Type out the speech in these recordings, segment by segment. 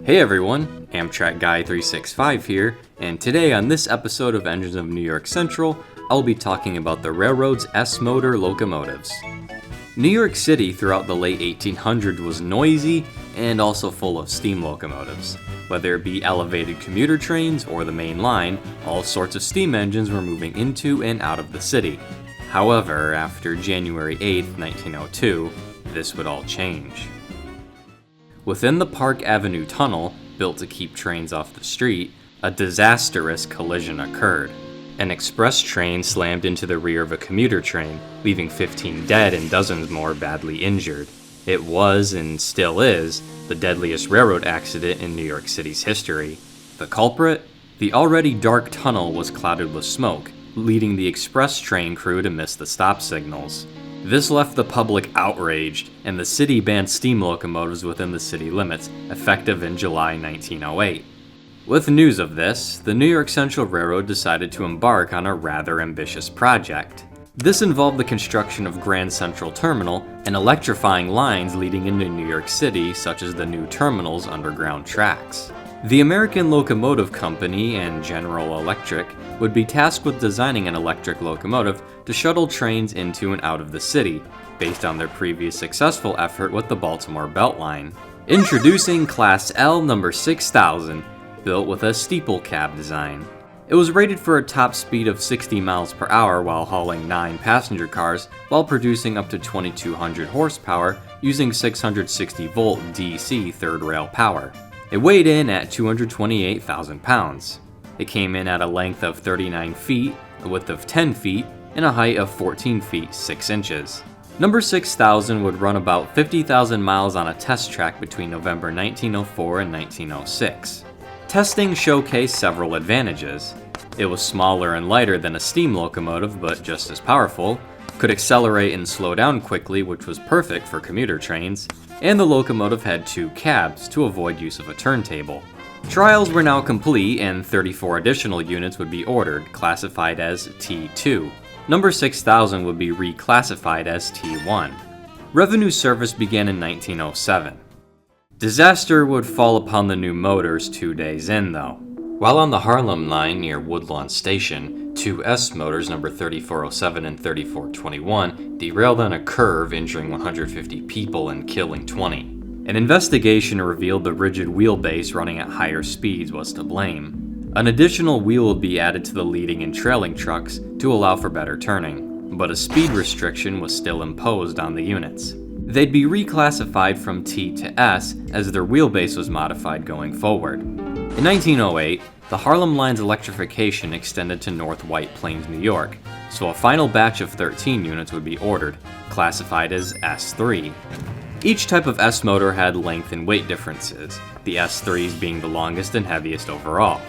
Hey everyone, Amtrak Guy 365 here, and today on this episode of Engines of New York Central, I'll be talking about the railroad's S-motor locomotives. New York City throughout the late 1800s was noisy and also full of steam locomotives. Whether it be elevated commuter trains or the main line, all sorts of steam engines were moving into and out of the city. However, after January 8, 1902, this would all change. Within the Park Avenue Tunnel, built to keep trains off the street, a disastrous collision occurred. An express train slammed into the rear of a commuter train, leaving 15 dead and dozens more badly injured. It was, and still is, the deadliest railroad accident in New York City's history. The culprit? The already dark tunnel was clouded with smoke, leading the express train crew to miss the stop signals. This left the public outraged, and the city banned steam locomotives within the city limits, effective in July 1908. With news of this, the New York Central Railroad decided to embark on a rather ambitious project. This involved the construction of Grand Central Terminal and electrifying lines leading into New York City, such as the new terminal's underground tracks. The American Locomotive Company and General Electric would be tasked with designing an electric locomotive to shuttle trains into and out of the city, based on their previous successful effort with the Baltimore Beltline. Introducing Class L number 6000, built with a steeple cab design. It was rated for a top speed of 60 miles per hour while hauling 9 passenger cars, while producing up to 2,200 horsepower using 660-volt DC third rail power. It weighed in at 228,000 pounds. It came in at a length of 39 feet, a width of 10 feet, and a height of 14 feet 6 inches. Number 6000 would run about 50,000 miles on a test track between November 1904 and 1906. Testing showcased several advantages. It was smaller and lighter than a steam locomotive, but just as powerful, could accelerate and slow down quickly, which was perfect for commuter trains, and the locomotive had 2 cabs to avoid use of a turntable. Trials were now complete, and 34 additional units would be ordered, classified as T2. Number 6000 would be reclassified as T1. Revenue service began in 1907. Disaster would fall upon the new motors 2 days in, though. While on the Harlem line near Woodlawn Station, 2 S motors number 3407 and 3421 derailed on a curve, injuring 150 people and killing 20. An investigation revealed the rigid wheelbase running at higher speeds was to blame. An additional wheel would be added to the leading and trailing trucks to allow for better turning, but a speed restriction was still imposed on the units. They'd be reclassified from T to S as their wheelbase was modified going forward. In 1908, the Harlem Line's electrification extended to North White Plains, New York, so a final batch of 13 units would be ordered, classified as S3. Each type of S motor had length and weight differences, the S3s being the longest and heaviest overall.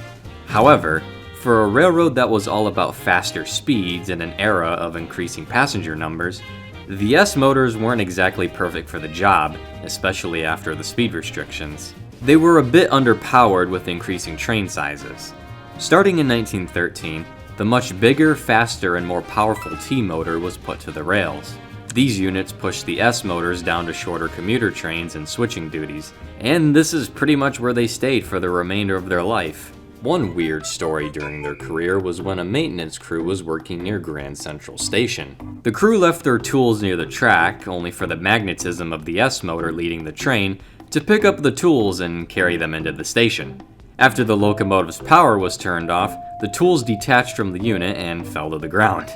However, for a railroad that was all about faster speeds in an era of increasing passenger numbers, the S motors weren't exactly perfect for the job, especially after the speed restrictions. They were a bit underpowered with increasing train sizes. Starting in 1913, the much bigger, faster, and more powerful T motor was put to the rails. These units pushed the S motors down to shorter commuter trains and switching duties, and this is pretty much where they stayed for the remainder of their life. One weird story during their career was when a maintenance crew was working near Grand Central Station. The crew left their tools near the track, only for the magnetism of the S motor leading the train to pick up the tools and carry them into the station. After the locomotive's power was turned off, the tools detached from the unit and fell to the ground.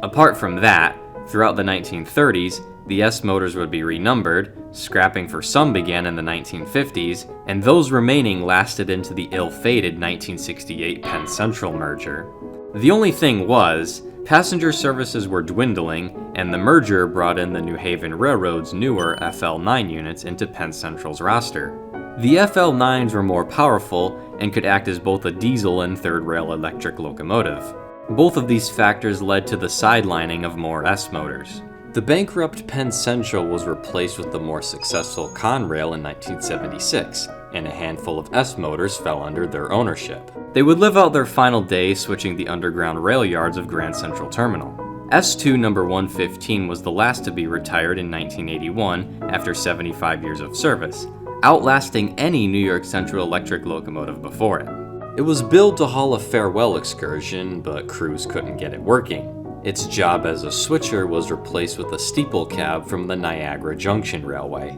Apart from that, throughout the 1930s, the S motors would be renumbered, scrapping for some began in the 1950s, and those remaining lasted into the ill-fated 1968 Penn Central merger. The only thing was, passenger services were dwindling, and the merger brought in the New Haven Railroad's newer FL9 units into Penn Central's roster. The FL9s were more powerful and could act as both a diesel and third-rail electric locomotive. Both of these factors led to the sidelining of more S motors. The bankrupt Penn Central was replaced with the more successful Conrail in 1976, and a handful of S motors fell under their ownership. They would live out their final days switching the underground rail yards of Grand Central Terminal. S2 number 115 was the last to be retired in 1981 after 75 years of service. outlasting any New York Central electric locomotive before it. It was built to haul a farewell excursion, but crews couldn't get it working. Its job as a switcher was replaced with a steeple cab from the Niagara Junction Railway.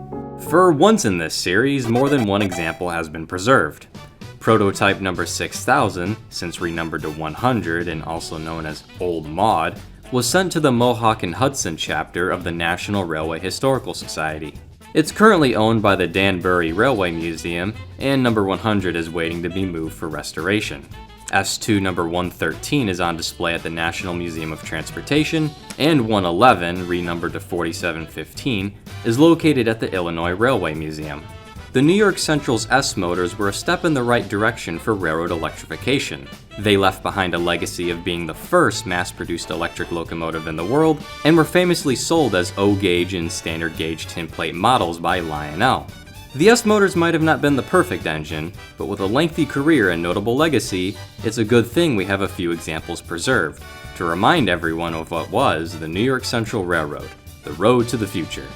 For once in this series, more than one example has been preserved. Prototype number 6000, since renumbered to 100 and also known as Old Maud, was sent to the Mohawk and Hudson chapter of the National Railway Historical Society. It's currently owned by the Danbury Railway Museum, and number 100 is waiting to be moved for restoration. S2 number 113 is on display at the National Museum of Transportation, and 111, renumbered to 4715, is located at the Illinois Railway Museum. The New York Central's S-motors were a step in the right direction for railroad electrification. They left behind a legacy of being the first mass-produced electric locomotive in the world, and were famously sold as O-gauge and standard gauge tinplate models by Lionel. The S-motors might have not been the perfect engine, but with a lengthy career and notable legacy, it's a good thing we have a few examples preserved, to remind everyone of what was the New York Central Railroad, the road to the future.